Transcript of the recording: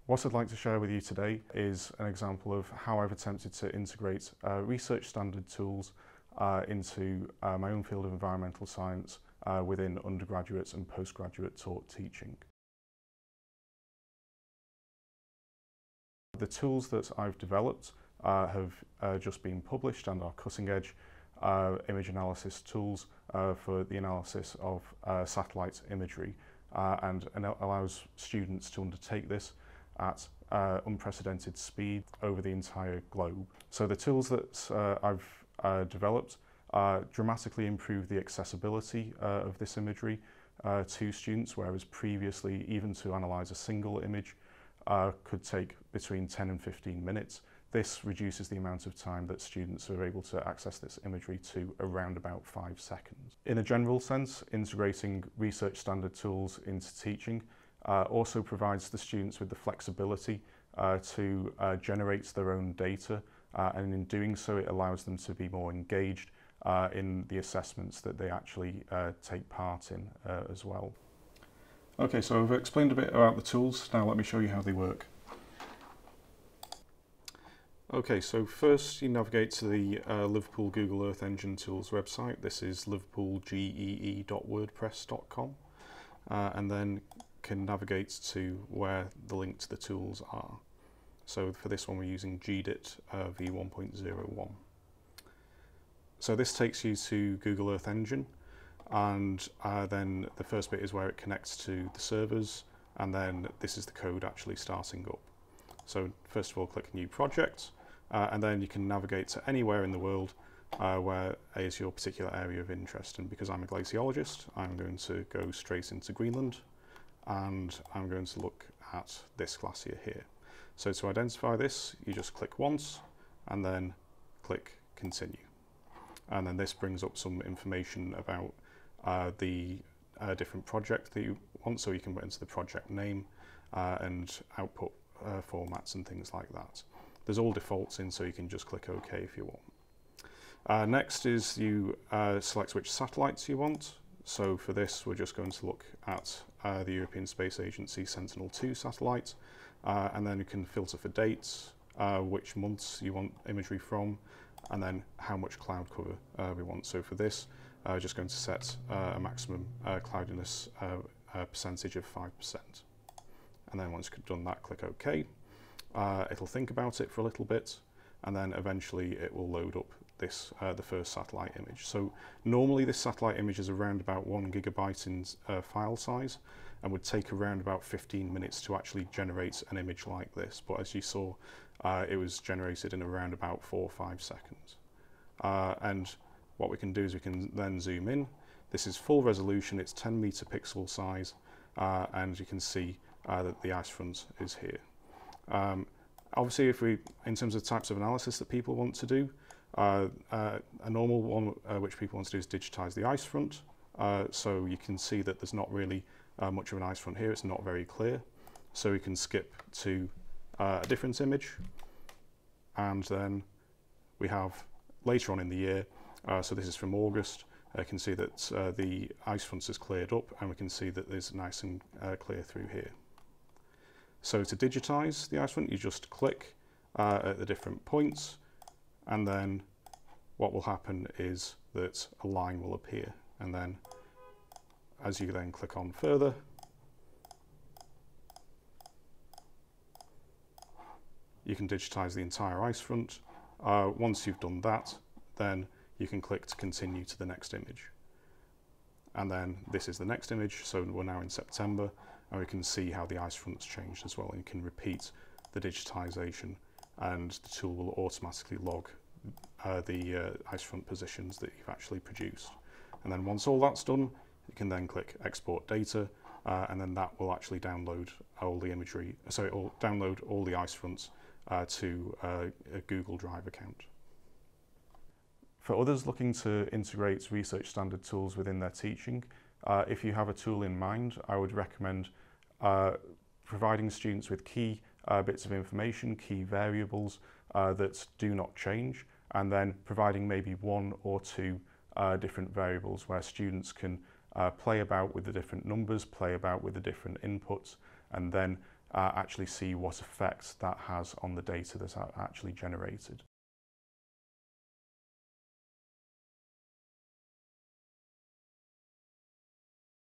What I'd like to share with you today is an example of how I've attempted to integrate research standard tools into my own field of environmental science within undergraduates and postgraduate taught teaching. The tools that I've developed have just been published and are cutting edge image analysis tools for the analysis of satellite imagery and allows students to undertake this at unprecedented speed over the entire globe. So the tools that I've developed dramatically improve the accessibility of this imagery to students, whereas previously even to analyse a single image could take between 10 and 15 minutes. This reduces the amount of time that students are able to access this imagery to around about 5 seconds. In a general sense, integrating research standard tools into teaching also provides the students with the flexibility to generate their own data, and in doing so it allows them to be more engaged in the assessments that they actually take part in as well. Okay, so I've explained a bit about the tools. Now let me show you how they work. Okay, so first you navigate to the Liverpool Google Earth Engine Tools website. This is liverpoolgee.wordpress.com, and then can navigate to where the link to the tools are. So for this one we're using GDIT v1.01. So this takes you to Google Earth Engine, and then the first bit is where it connects to the servers, and then this is the code actually starting up. So first of all click New Project, and then you can navigate to anywhere in the world where is your particular area of interest. And because I'm a glaciologist, I'm going to go straight into Greenland, and I'm going to look at this glacier here. So to identify this, you just click once and then click Continue. And then this brings up some information about the different project that you want, so you can enter the project name and output formats and things like that. There's all defaults in, so you can just click OK if you want. Next is you select which satellites you want. So for this we're just going to look at the European Space Agency Sentinel-2 satellite, and then you can filter for dates, which months you want imagery from, and then how much cloud cover we want. So for this, just going to set a maximum cloudiness percentage of 5%. And then once you've done that, click OK. It'll think about it for a little bit, and then eventually it will load up this the first satellite image. So normally this satellite image is around about 1 gigabyte in file size, and would take around about 15 minutes to actually generate an image like this. But as you saw, it was generated in around about 4 or 5 seconds. And what we can do is we can then zoom in. This is full resolution, it's 10 meter pixel size, and you can see that the ice front is here. Obviously, in terms of types of analysis that people want to do, a normal one which people want to do is digitize the ice front. So you can see that there's not really much of an ice front here, it's not very clear. So we can skip to a different image, and then we have later on in the year, so this is from August, you can see that the ice front is cleared up, and we can see that there's nice and clear through here. So to digitize the ice front, you just click at the different points, and then what will happen is that a line will appear, and then as you then click on further, you can digitize the entire ice front. Once you've done that, then you can click to continue to the next image. And then this is the next image, so we're now in September, and we can see how the ice front's changed as well. And you can repeat the digitization, and the tool will automatically log the ice front positions that you've actually produced. And then once all that's done, you can then click Export Data, and then that will actually download all the imagery, sorry, download all the ice fronts to a Google Drive account. For others looking to integrate research standard tools within their teaching, if you have a tool in mind, I would recommend providing students with key bits of information, key variables that do not change, and then providing maybe 1 or 2 different variables where students can play about with the different numbers, play about with the different inputs, and then actually see what effect that has on the data that's actually generated.